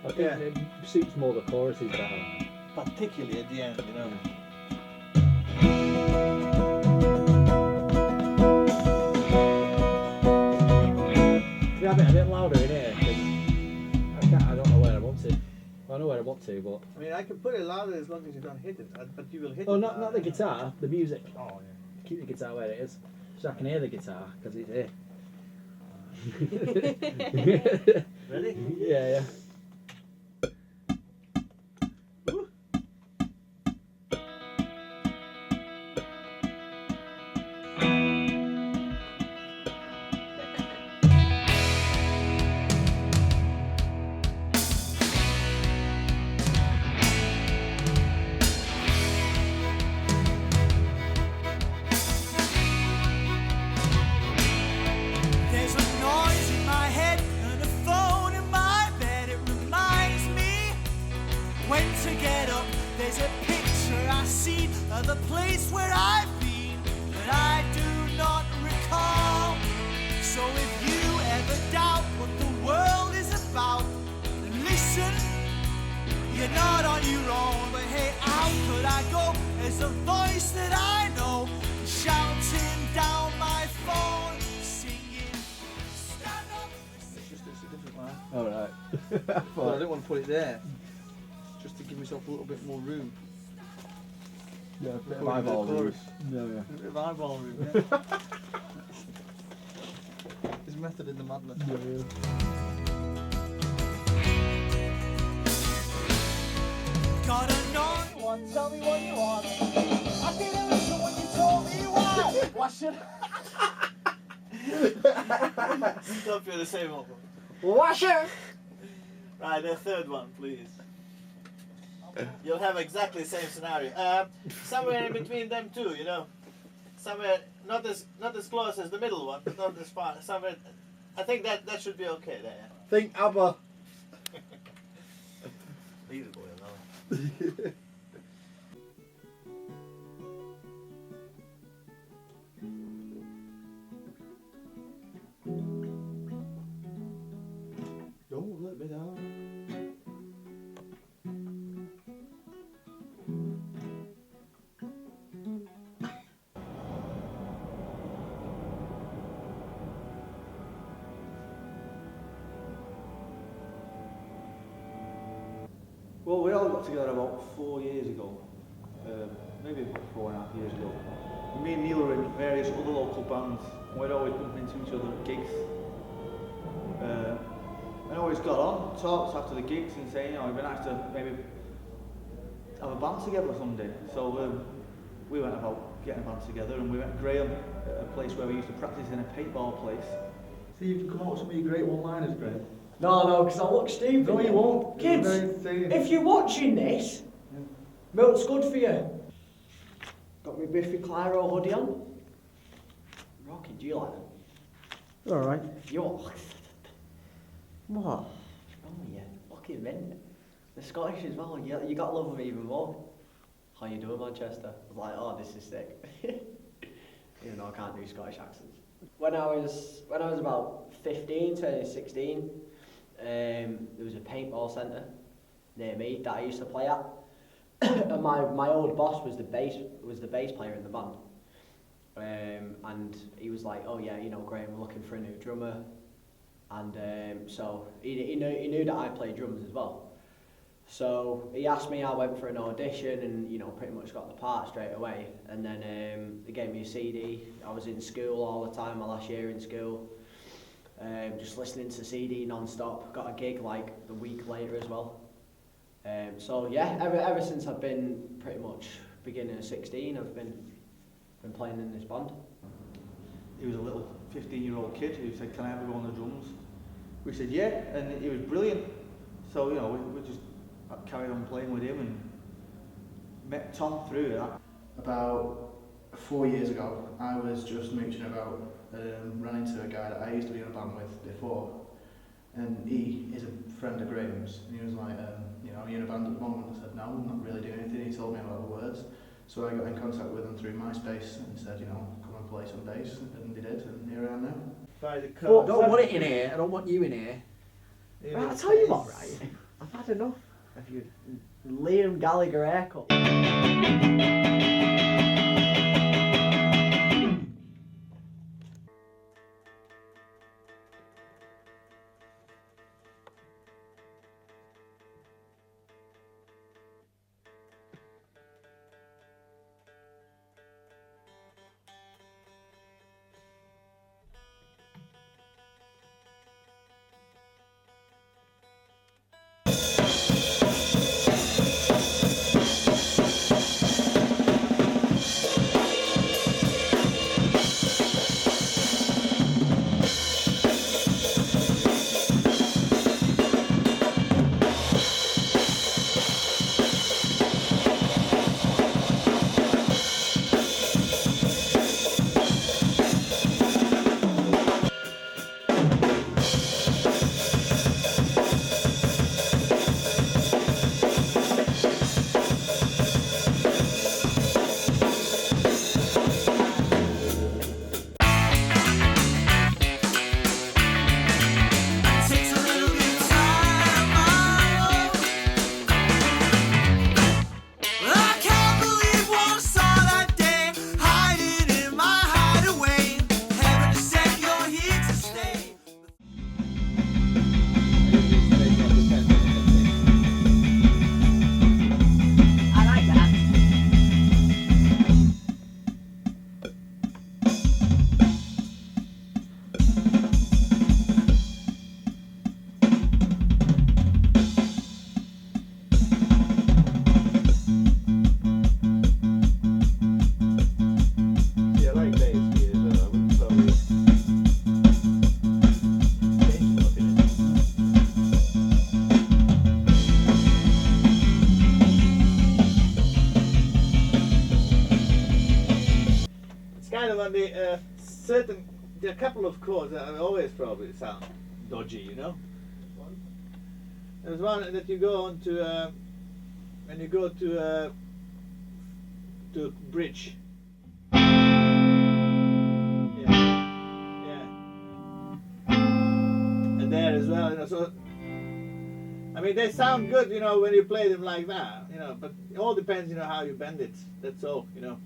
I think it suits more the choruses better. Particularly at the end, you know. Yeah, a bit louder in here, because I don't know where I want to. I know where I want to, but... I mean, I can put it louder as long as you don't hit it, but you will hit it. Oh, not the guitar, the music. Oh, yeah. Keep the guitar where it is, so I can hear the guitar, because it's here. Ready? Yeah. The place where I've been that I do not recall. So if you ever doubt what the world is about, then listen, you're not on your own. But hey, how could I go? There's a voice that I know shouting down my phone, singing, stand up. It's just a different line. Alright. Well, I don't want to put it there, just to give myself a little bit more room. Yeah, a bit of Before we do the eyeball room. chorus. Yeah. A bit of eyeball room, yeah. His method in the madness. Yeah. Gotta know one, tell me what you want. I didn't listen when you told me why. Why should Stop you the same one. Wash it. Right, the third one, please. You'll have exactly the same scenario. Somewhere in between them two, you know. Somewhere not as close as the middle one, but not as far. Somewhere. I think that should be okay there. Think ABBA. Leave it, boy, alone. Don't let me down. Well, we all got together about 4 years ago, maybe about 4.5 years ago. Me and Neil were in various other local bands, and we'd always bump into each other at gigs. And always got on, talked after the gigs and saying, you know, it'd be nice to maybe have a band together someday. So we went about getting a band together, and we met Graham at a place where we used to practice in a paintball place. See, you can come up with some of your great one-liners, Graham. No, because I'll look stupid. No, you won't. Kids, if you're watching this, milk's good for you. Got my Biffy Clyro hoodie on. Rocky, do you like them? Alright. What? What's wrong with you? Fucking mint. The Scottish as well, you got to love them even more. How you doing, Manchester? I was like, oh, this is sick. Even though I can't do Scottish accents. When I was about 15, turning 16, there was a paintball centre near me that I used to play at. And my old boss was the bass player in the band. And he was like, oh yeah, you know, Graham, we're looking for a new drummer. And so he knew that I played drums as well. So he asked me, I went for an audition and, you know, pretty much got the part straight away. And then they gave me a CD. I was in school all the time, my last year in school. Just listening to CD non-stop. Got a gig like the week later as well. So yeah, ever since I've been pretty much beginning of 16, I've been playing in this band. He was a little 15-year-old kid who said, can I ever go on the drums? We said, yeah, and he was brilliant. So, you know, we just carried on playing with him and met Tom through that. About 4 years ago, I was just mooching about, ran into a guy that I used to be in a band with before, and he is a friend of Graham's, and he was like, you know, are you in a band at the moment? I said, no, I'm not really doing anything. He told me about the words, so I got in contact with him through MySpace and said, you know, come and play some bass, and he did, and here I am now. But I don't want it in here, I don't want you in here. Right, I'll tell you what, right? had enough of your Liam Gallagher haircut. On the there are a couple of chords that always probably sound dodgy, you know. There's one that you go on to when you go to bridge. Yeah. And there as well, you know. So I mean, they sound good, you know, when you play them like that, you know. But it all depends, you know, how you bend it. That's all, you know.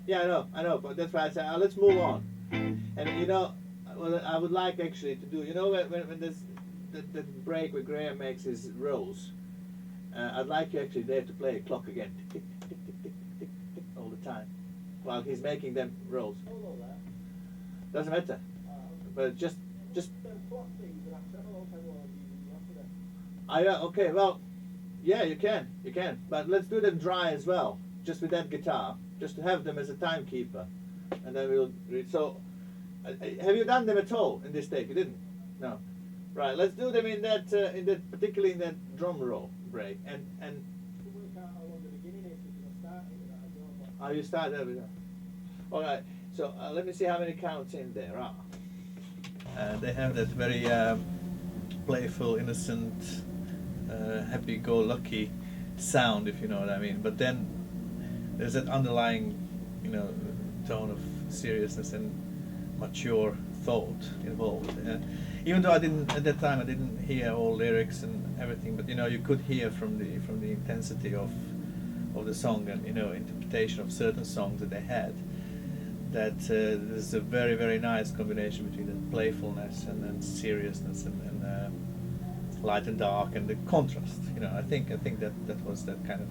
Yeah, I know, but that's why I said let's move on. And you know, what I would like actually to do, you know, when this the break where Graham makes his rolls, I'd like you actually there to play a clock again, tick, tick, tick, tick, tick, tick, all the time, while he's making them rolls. Doesn't matter, but just. Yeah, okay, well, yeah, you can, but let's do them dry as well, just with that guitar. Just to have them as a timekeeper, and then we'll read. So, have you done them at all in this take? You didn't? No. Right. Let's do them in that, particularly in that drum roll break, and. Oh, you start there. All right. So let me see how many counts in there are. They have that very playful, innocent, happy-go-lucky sound, if you know what I mean. But then there's that underlying, you know, tone of seriousness and mature thought involved. Even though I didn't at that time, I didn't hear all lyrics and everything, but you know, you could hear from the intensity of the song and, you know, interpretation of certain songs that they had, that there's a very, very nice combination between the playfulness and then seriousness and light and dark and the contrast. You know, I think that was that kind of.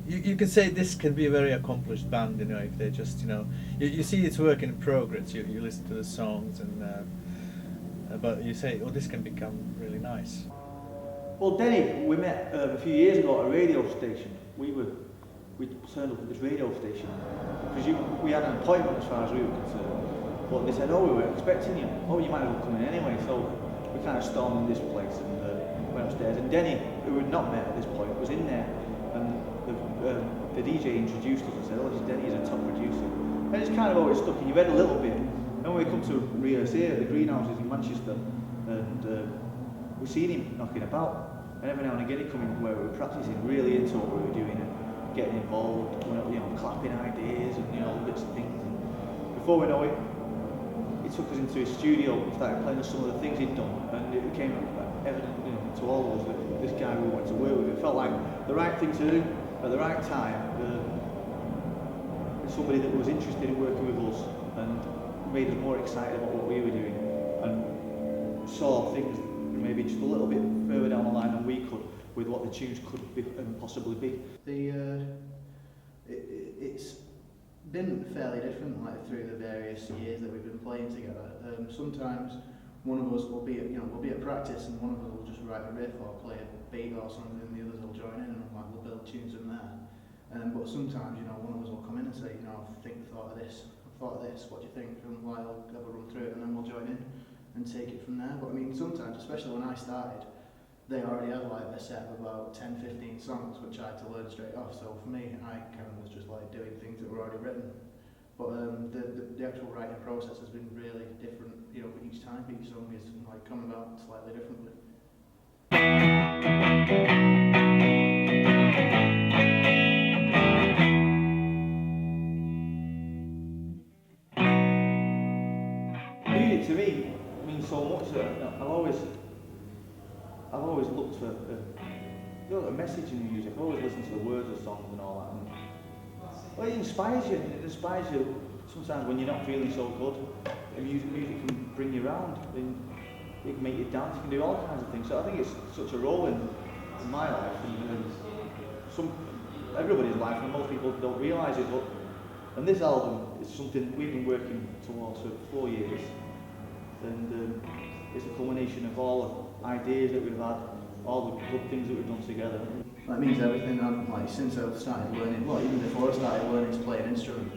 You can say this can be a very accomplished band, you know, if they just, you know, you see it's work in progress. You listen to the songs and but you say, oh, this can become really nice. Well, Denny, we met a few years ago at a radio station. We turned up at this radio station because we had an appointment as far as we were concerned. But they said, oh, we were expecting you. Oh, you might as well come in anyway. So we kind of stormed this place and went upstairs. And Denny, who had not met at this point, was in there. And the DJ introduced us and said, oh, this Denny is a top producer. And it's kind of always stuck in your head a little bit. And when we come to rehearse here at the greenhouses in Manchester, and we seen him knocking about. And every now and again he'd come in where we were practicing, really into what we were doing and getting involved, you know, clapping ideas and, you know, bits of things. And before we know it, took us into his studio and started playing us some of the things he'd done, and it became evident, you know, to all of us that this guy we wanted to work with. It felt like the right thing to do at the right time. Somebody that was interested in working with us and made us more excited about what we were doing, and saw things maybe just a little bit further down the line than we could with what the tunes could be and possibly be. It's been fairly different, like through the various years that we've been playing together. Sometimes one of us will be at practice, and one of us will just write a riff or play a beat or something, and the others will join in, and like we'll build tunes from there. But sometimes, you know, one of us will come in and say, you know, I thought of this, what do you think? And like, I'll have a run through it, and then we'll join in and take it from there. But I mean, sometimes, especially when I started, they already had like a set of about 10-15 songs which I had to learn straight off. So for me, I kind of was just like doing things that were already written. But the actual writing process has been really different, you know, each time. Each song is like come about slightly differently. Music to me means so much that I've always looked for a message in music. I've always listened to the words of songs and all that. And, well, it inspires you. It inspires you sometimes when you're not feeling so good. Music can bring you around. And it can make you dance. It can do all kinds of things. So I think it's such a role in my life and everybody's life, and most people don't realise it. And this album is something we've been working towards for 4 years, and it's a culmination of all the ideas that we've had, all the good things that we've done together. That means everything. Since I've started learning, well, even before I started learning to play an instrument,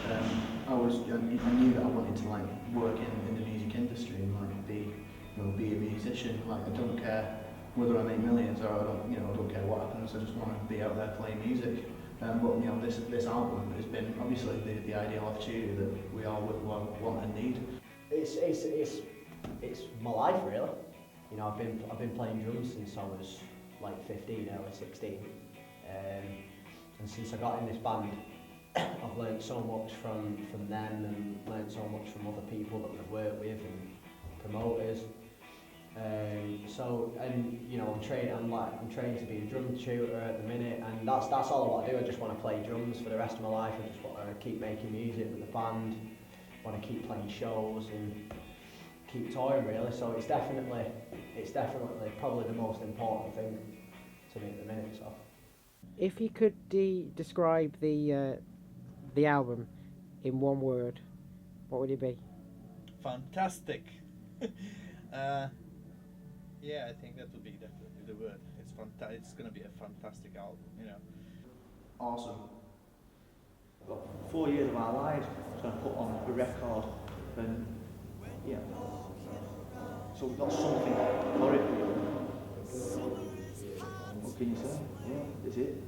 I knew that I wanted to like work in the music industry and like be a musician. Like I don't care whether I make millions or I don't care what happens. I just want to be out there playing music. But you know, this album has been obviously the ideal opportunity that we all would want and need. It's my life really. You know, I've been playing drums since I was like 15, early 16, and since I got in this band, I've learned so much from them and learned so much from other people that we've worked with and promoters. You know, I'm trained to be a drum tutor at the minute, and that's all I want to do. I just want to play drums for the rest of my life. I just want to keep making music with the band. I want to keep playing shows and keep touring really. So it's definitely probably the most important thing to me at the minute. So if you could describe the album in one word, what would it be? Fantastic. Yeah, I think that would be definitely the word. It's going to be a fantastic album, you know. Awesome. We've got 4 years of our lives trying to put on a record, and yeah, so we've got something for it. What can you say? Yeah, that's it.